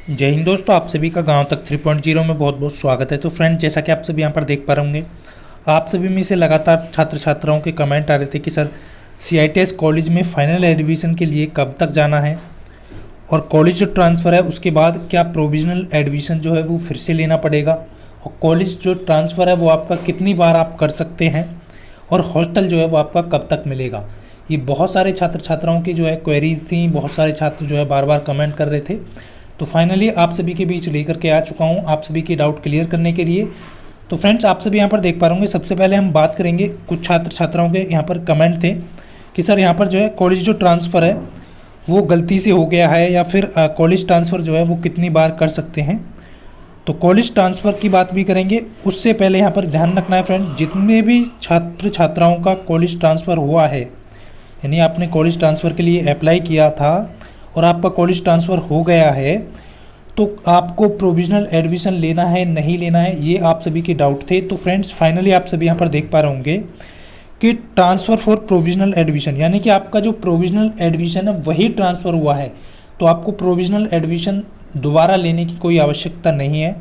जय हिंद दोस्तों, आप सभी का गांव तक 3.0 में बहुत बहुत स्वागत है। तो फ्रेंड, जैसा कि आप सभी यहाँ पर देख पा रहे होंगे, आप सभी में से लगातार छात्र छात्राओं के कमेंट आ रहे थे कि सर CITS कॉलेज में फाइनल एडमिशन के लिए कब तक जाना है, और कॉलेज जो ट्रांसफ़र है उसके बाद क्या प्रोविजनल एडमिशन जो है वो फिर से लेना पड़ेगा, और कॉलेज जो ट्रांसफ़र है वो आपका कितनी बार आप कर सकते हैं, और हॉस्टल जो है वो आपका कब तक मिलेगा। ये बहुत सारे छात्र छात्राओं की जो है क्वेरीज थी, बहुत सारे छात्र जो है बार बार कमेंट कर रहे थे। तो फाइनली आप सभी के बीच लेकर के आ चुका हूँ आप सभी के डाउट क्लियर करने के लिए। तो फ्रेंड्स, आप सभी यहाँ पर देख पा रहे होंगे, सबसे पहले हम बात करेंगे, कुछ छात्र छात्राओं के यहाँ पर कमेंट थे कि सर यहाँ पर जो है कॉलेज जो ट्रांसफ़र है वो गलती से हो गया है, या फिर कॉलेज ट्रांसफ़र जो है वो कितनी बार कर सकते हैं। तो कॉलेज ट्रांसफ़र की बात भी करेंगे, उससे पहले यहाँ पर ध्यान रखना है फ्रेंड, जितने भी छात्र छात्राओं का कॉलेज ट्रांसफ़र हुआ है, यानी आपने कॉलेज ट्रांसफ़र के लिए अप्लाई किया था और आपका कॉलेज ट्रांसफ़र हो गया है, तो आपको प्रोविजनल एडमिशन लेना है नहीं लेना है, ये आप सभी के डाउट थे। तो फ्रेंड्स, फाइनली आप सभी यहाँ पर देख पा रहे होंगे कि ट्रांसफ़र फॉर प्रोविजनल एडमिशन, यानी कि आपका जो प्रोविजनल एडमिशन है वही ट्रांसफ़र हुआ है, तो आपको प्रोविजनल एडमिशन दोबारा लेने की कोई आवश्यकता नहीं है।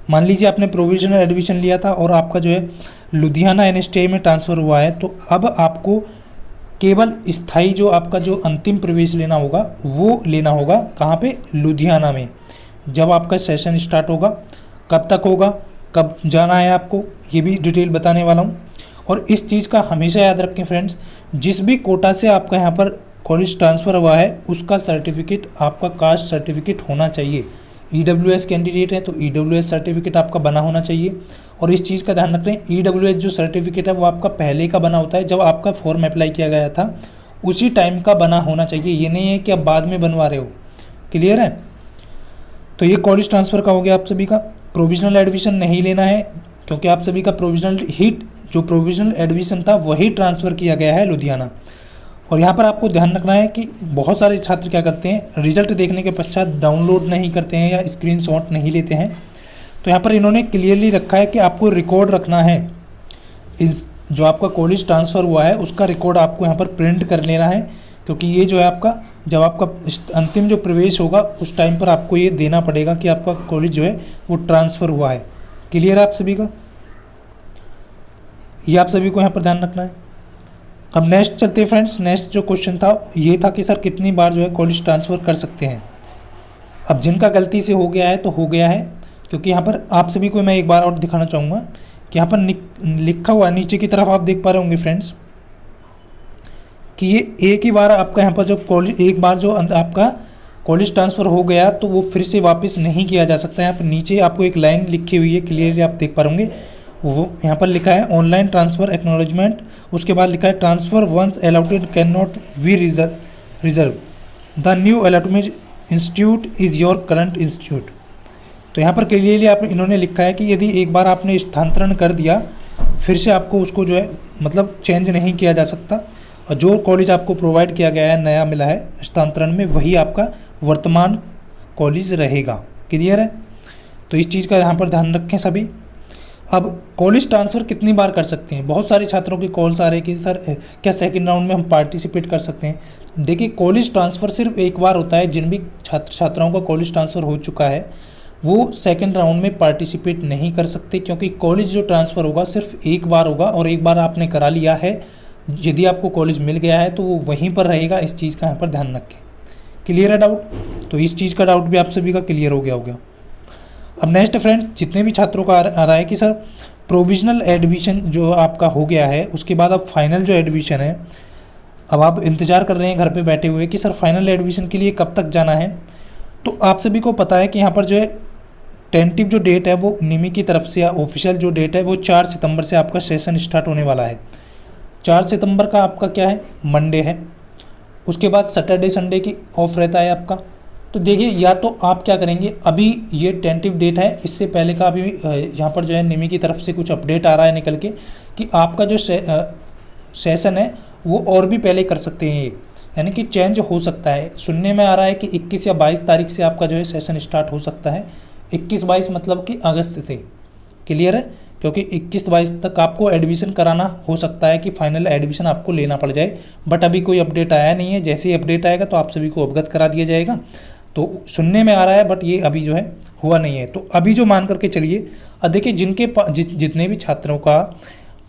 मान लीजिए आपने प्रोविजनल एडमिशन लिया था और आपका जो है लुधियाना NSTI में ट्रांसफ़र हुआ है, तो अब आपको केवल स्थायी जो आपका जो अंतिम प्रवेश लेना होगा वो लेना होगा, कहाँ पे? लुधियाना में। जब आपका सेशन स्टार्ट होगा, कब तक होगा, कब जाना है आपको, ये भी डिटेल बताने वाला हूँ। और इस चीज़ का हमेशा याद रखें फ्रेंड्स, जिस भी कोटा से आपका यहाँ पर कॉलेज ट्रांसफ़र हुआ है उसका सर्टिफिकेट आपका कास्ट सर्टिफिकेट होना चाहिए। EWS कैंडिडेट है तो EWS सर्टिफिकेट आपका बना होना चाहिए। और इस चीज़ का ध्यान रख लें, EWS जो सर्टिफिकेट है वो आपका पहले का बना होता है, जब आपका फॉर्म अप्लाई किया गया था उसी टाइम का बना होना चाहिए। ये नहीं है कि आप बाद में बनवा रहे हो। क्लियर है? तो ये कॉलेज ट्रांसफ़र का हो गया आप सभी का। प्रोविजनल एडमिशन नहीं लेना है, क्योंकि आप सभी का जो प्रोविजनल एडमिशन था वही ट्रांसफ़र किया गया है लुधियाना। और यहाँ पर आपको ध्यान रखना है कि बहुत सारे छात्र क्या करते हैं, रिजल्ट देखने के पश्चात डाउनलोड नहीं करते हैं या स्क्रीनशॉट नहीं लेते हैं। तो यहाँ पर इन्होंने क्लियरली रखा है कि आपको रिकॉर्ड रखना है, इस जो आपका कॉलेज ट्रांसफ़र हुआ है उसका रिकॉर्ड आपको यहाँ पर प्रिंट कर लेना है, क्योंकि ये जो है आपका जब आपका अंतिम जो प्रवेश होगा उस टाइम पर आपको ये देना पड़ेगा कि आपका कॉलेज जो है वो ट्रांसफ़र हुआ है। क्लियर है आप सभी का? ये आप सभी को यहाँ पर ध्यान रखना है। अब नेक्स्ट चलते हैं फ्रेंड्स। नेक्स्ट जो क्वेश्चन था ये था कि सर कितनी बार जो है कॉलेज ट्रांसफ़र कर सकते हैं। अब जिनका गलती से हो गया है तो हो गया है, क्योंकि यहाँ पर आप सभी को मैं एक बार और दिखाना चाहूँगा कि यहाँ पर लिखा हुआ नीचे की तरफ आप देख पा रहे होंगे फ्रेंड्स कि ये एक ही बार आपका यहाँ पर जो एक बार जो आपका कॉलेज ट्रांसफ़र हो गया तो वो फिर से वापस नहीं किया जा सकता है। यहाँ पर नीचे आपको एक लाइन लिखी हुई है, क्लियरली आप देख पा रहे होंगे, वो यहाँ पर लिखा है ऑनलाइन ट्रांसफ़र एक्नॉलेजमेंट, उसके बाद लिखा है transfer once allotted can not be reserve, the new allotment institute is your current institute. तो यहाँ पर क्लियरली इन्होंने लिखा है कि यदि एक बार आपने स्थानांतरण कर दिया फिर से आपको उसको जो है मतलब चेंज नहीं किया जा सकता, और जो कॉलेज आपको प्रोवाइड किया गया है, नया मिला है स्थानांतरण में, वही आपका वर्तमान कॉलेज रहेगा। क्लियर है? तो इस चीज़ का यहाँ पर ध्यान रखें सभी। अब कॉलेज ट्रांसफ़र कितनी बार कर सकते हैं? बहुत सारे छात्रों के कॉल्स आ रहे हैं कि सर क्या सेकंड राउंड में हम पार्टिसिपेट कर सकते हैं। देखिए, कॉलेज ट्रांसफ़र सिर्फ एक बार होता है। जिन भी छात्र छात्राओं का कॉलेज ट्रांसफ़र हो चुका है वो सेकंड राउंड में पार्टिसिपेट नहीं कर सकते, क्योंकि कॉलेज जो ट्रांसफ़र होगा सिर्फ एक बार होगा, और एक बार आपने करा लिया है, यदि आपको कॉलेज मिल गया है तो वो वहीं पर रहेगा। इस चीज़ का यहाँ पर ध्यान रखें। क्लियर है डाउट? तो इस चीज़ का डाउट भी आप सभी का क्लियर हो गया। अब नेक्स्ट फ्रेंड्स, जितने भी छात्रों का आ रहा है कि सर प्रोविजनल एडमिशन जो आपका हो गया है उसके बाद अब फाइनल जो एडमिशन है, अब आप इंतज़ार कर रहे हैं घर पे बैठे हुए कि सर फाइनल एडमिशन के लिए कब तक जाना है। तो आप सभी को पता है कि यहाँ पर जो है टेंटिव जो डेट है वो निमी की तरफ से, या ऑफिशियल जो डेट है वो 4 सितंबर से आपका सेशन स्टार्ट होने वाला है। 4 सितंबर का आपका क्या है? मंडे है। उसके बाद सैटरडे संडे की ऑफ रहता है आपका। तो देखिए, या तो आप क्या करेंगे, अभी ये टेंटिव डेट है, इससे पहले का अभी यहाँ पर जो है निमी की तरफ से कुछ अपडेट आ रहा है निकल के कि आपका जो सेशन है वो और भी पहले कर सकते हैं, ये यानी कि चेंज हो सकता है। सुनने में आ रहा है कि 21 या 22 तारीख से आपका जो है सेशन स्टार्ट हो सकता है। 21-22 मतलब कि अगस्त से। क्लियर है? क्योंकि 21-22 तक आपको एडमिशन कराना हो सकता है कि फाइनल एडमिशन आपको लेना पड़ जाए, बट अभी कोई अपडेट आया नहीं है। जैसे ही अपडेट आएगा तो आप सभी को अवगत करा दिया जाएगा। तो सुनने में आ रहा है, बट ये अभी जो है हुआ नहीं है। तो अभी जो मान करके चलिए, देखिए जितने भी छात्रों का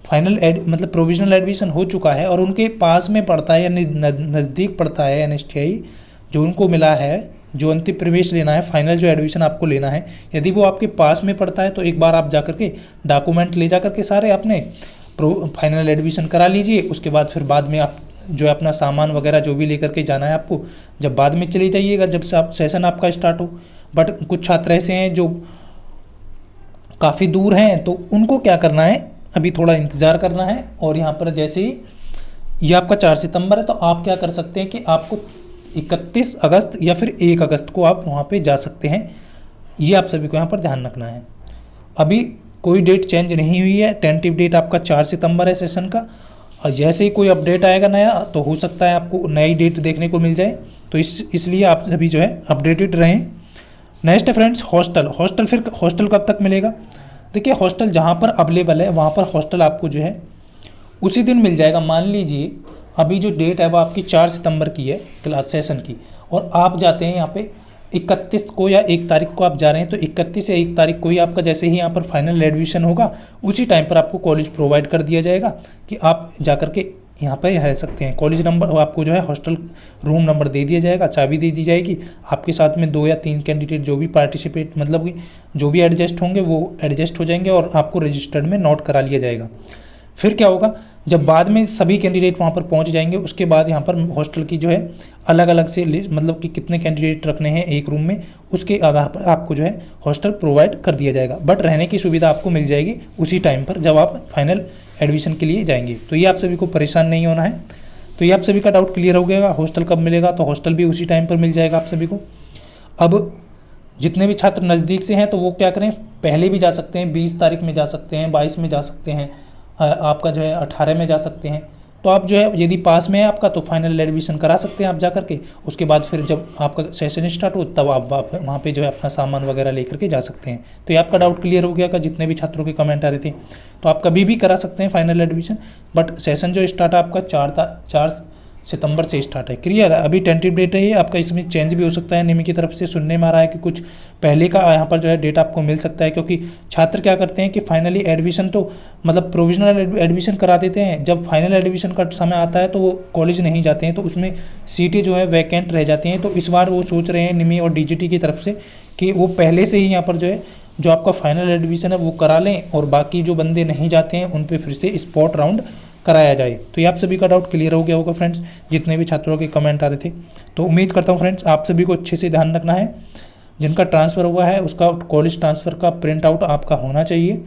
फाइनल मतलब प्रोविजनल एडमिशन हो चुका है और उनके पास में पड़ता है या नज़दीक पड़ता है NSTI जो उनको मिला है, जो अंतिम प्रवेश लेना है, फाइनल जो एडमिशन आपको लेना है, यदि वो आपके पास में पड़ता है तो एक बार आप जा कर के डॉक्यूमेंट ले जा कर के सारे अपने फाइनल एडमिशन करा लीजिए। उसके बाद फिर बाद में आप जो है अपना सामान वगैरह जो भी लेकर के जाना है आपको, जब बाद में चले जाइएगा जब सेशन आपका स्टार्ट हो। बट कुछ छात्र ऐसे हैं जो काफ़ी दूर हैं, तो उनको क्या करना है, अभी थोड़ा इंतज़ार करना है। और यहाँ पर जैसे ही ये आपका 4 सितंबर है, तो आप क्या कर सकते हैं कि आपको 31 अगस्त या फिर 1 अगस्त को आप वहाँ पे जा सकते हैं। ये आप सभी को यहाँ पर ध्यान रखना है। अभी कोई डेट चेंज नहीं हुई है, टेंटेटिव डेट आपका 4 सितंबर है सेशन का। और जैसे ही कोई अपडेट आएगा नया, तो हो सकता है आपको नई डेट देखने को मिल जाए। तो इसलिए आप सभी जो है अपडेटेड रहें। नेक्स्ट है फ्रेंड्स हॉस्टल। फिर हॉस्टल कब तक मिलेगा? देखिए हॉस्टल जहाँ पर अवेलेबल है वहाँ पर हॉस्टल आपको जो है उसी दिन मिल जाएगा। मान लीजिए अभी जो डेट है वो आपकी 4 सितंबर की है क्लास सेशन की, और आप जाते हैं यहाँ पे 31 को या 1 तारीख को आप जा रहे हैं, तो 31 या 1 तारीख को ही आपका जैसे ही यहाँ पर फाइनल एडमिशन होगा उसी टाइम पर आपको कॉलेज प्रोवाइड कर दिया जाएगा कि आप जा कर के यहाँ पर रह सकते हैं। कॉलेज नंबर आपको जो है हॉस्टल रूम नंबर दे दिया जाएगा, चाबी दे दी जाएगी। आपके साथ में 2 या 3 कैंडिडेट जो भी पार्टिसिपेट मतलब कि जो भी एडजस्ट होंगे वो एडजस्ट हो जाएंगे और आपको रजिस्टर्ड में नोट करा लिया जाएगा। फिर क्या होगा, जब बाद में सभी कैंडिडेट वहाँ पर पहुँच जाएंगे, उसके बाद यहाँ पर हॉस्टल की जो है अलग अलग से मतलब कि कितने कैंडिडेट रखने हैं एक रूम में, उसके आधार पर आपको जो है हॉस्टल प्रोवाइड कर दिया जाएगा। बट रहने की सुविधा आपको मिल जाएगी उसी टाइम पर जब आप फाइनल एडमिशन के लिए जाएंगे। तो ये आप सभी को परेशान नहीं होना है। तो ये आप सभी का डाउट क्लियर हो गया। हॉस्टल कब मिलेगा? तो हॉस्टल भी उसी टाइम पर मिल जाएगा आप सभी को। अब जितने भी छात्र नज़दीक से हैं तो वो क्या करें, पहले भी जा सकते हैं, 20 तारीख में जा सकते हैं, 22 में जा सकते हैं, आपका जो है 18 में जा सकते हैं। तो आप जो है यदि पास में है आपका तो फाइनल एडमिशन करा सकते हैं आप जा कर के। उसके बाद फिर जब आपका सेशन स्टार्ट हो तब आप वहाँ पे जो है अपना सामान वगैरह लेकर के जा सकते हैं। तो ये आपका डाउट क्लियर हो गया का जितने भी छात्रों के कमेंट आ रहे थे। तो आप कभी भी करा सकते हैं फाइनल एडमिशन, बट सेशन जो स्टार्ट है आपका 4 सितंबर से स्टार्ट है। क्लियर है? अभी टेंटेटिव डेट है ये आपका, इसमें चेंज भी हो सकता है। निमी की तरफ से सुनने में आ रहा है कि कुछ पहले का यहाँ पर जो है डेट आपको मिल सकता है, क्योंकि छात्र क्या करते हैं कि फाइनली एडमिशन तो मतलब प्रोविजनल एडमिशन करा देते हैं, जब फाइनल एडमिशन का समय आता है तो वो कॉलेज नहीं जाते हैं, तो उसमें सीटें जो है वैकेंट रह जाती हैं। तो इस बार वो सोच रहे हैं निमी और DGT की तरफ से कि वो पहले से ही यहाँ पर जो है जो आपका फाइनल एडमिशन है वो करा लें, और बाकी जो बंदे नहीं जाते हैं उन पर फिर से स्पॉट राउंड कराया जाए। तो ये आप सभी का डाउट क्लियर हो गया होगा फ्रेंड्स, जितने भी छात्रों के कमेंट आ रहे थे। तो उम्मीद करता हूँ फ्रेंड्स आप सभी को अच्छे से ध्यान रखना है। जिनका ट्रांसफ़र हुआ है उसका कॉलेज ट्रांसफ़र का प्रिंट आउट आपका होना चाहिए।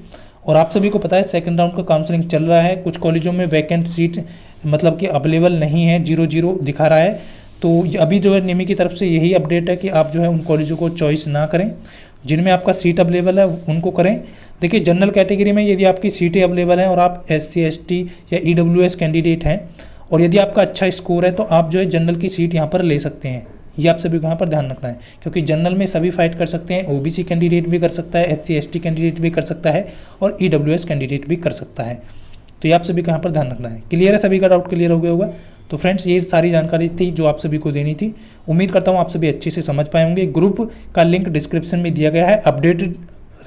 और आप सभी को पता है सेकंड राउंड का काउंसलिंग चल रहा है। कुछ कॉलेजों में वैकेंट सीट मतलब कि अवेलेबल नहीं है, 0-0 दिखा रहा है। तो अभी जो है निमी की तरफ से यही अपडेट है कि आप जो है उन कॉलेजों को चॉइस ना करें, जिनमें आपका सीट अवेलेबल है उनको करें। देखिए जनरल कैटेगरी में यदि आपकी सीटें अवेलेबल हैं और आप SC ST या EWS कैंडिडेट हैं और यदि आपका अच्छा स्कोर है तो आप जो है जनरल की सीट यहाँ पर ले सकते हैं। ये आप सभी को यहाँ पर ध्यान रखना है, क्योंकि जनरल में सभी फाइट कर सकते हैं। OBC कैंडिडेट भी कर सकता है, SC ST कैंडिडेट भी कर सकता है और EWS कैंडिडेट भी कर सकता है। तो ये आप सभी को यहाँ पर ध्यान रखना है। क्लियर है? सभी का डाउट क्लियर हो गया होगा। तो फ्रेंड्स ये सारी जानकारी थी जो आप सभी को देनी थी। उम्मीद करता हूँ आप सभी अच्छे से समझ पाए होंगे। ग्रुप का लिंक डिस्क्रिप्शन में दिया गया है। अपडेटेड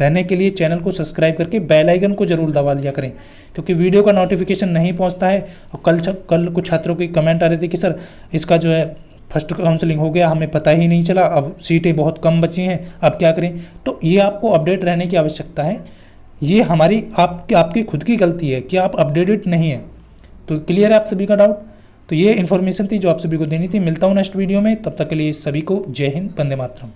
रहने के लिए चैनल को सब्सक्राइब करके बेल आइकन को जरूर दबा दिया करें, क्योंकि वीडियो का नोटिफिकेशन नहीं पहुंचता है। और कल कुछ छात्रों के कमेंट आ रहे थे कि सर इसका जो है फर्स्ट काउंसलिंग हो गया, हमें पता ही नहीं चला, अब सीटें बहुत कम बची हैं, अब क्या करें। तो ये आपको अपडेट रहने की आवश्यकता है। ये हमारी आपकी खुद की गलती है कि आप अपडेटेड नहीं है। तो क्लियर है आप सभी का डाउट? तो ये इन्फॉर्मेशन थी जो आप सभी को देनी थी। मिलता हूँ नेक्स्ट वीडियो में, तब तक के लिए सभी को जय हिंद, वंदे मातरम।